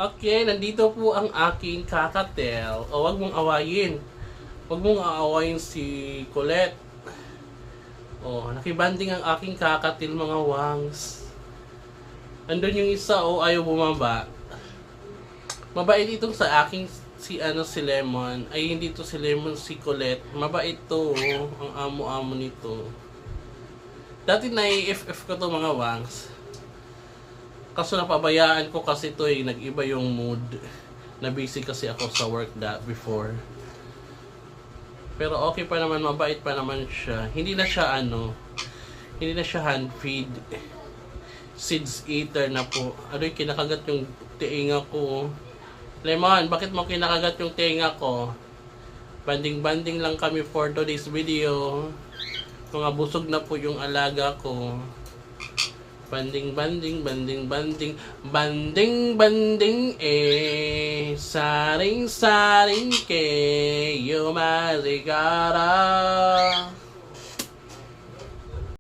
Okay, nandito po ang aking kakatel. O, wag mong awayin. Wag mong aawayin si Colette. O, nakibanding ang aking kakatil mga wangs. Andun yung isa, ayaw bumaba. Mabait itong sa aking si Lemon. Ay, hindi to si Lemon, si Colette. Mabait to, ang amo-amo nito. Dati na-FF ko to mga wangs. Kaso napabayaan ko kasi to nag-iba yung mood. Na busy kasi ako sa work before. Pero okay pa naman, mabait pa naman siya. Hindi na siya hand feed. Seeds eater na po. Aroy, kinakagat yung tiinga ko. Lemon, bakit mo kinakagat yung tiinga ko? Banding-banding lang kami for today's video. Mga busog na po yung alaga ko. Banding, banding, banding, banding, banding, banding, saring, saring, ke, yumarigara.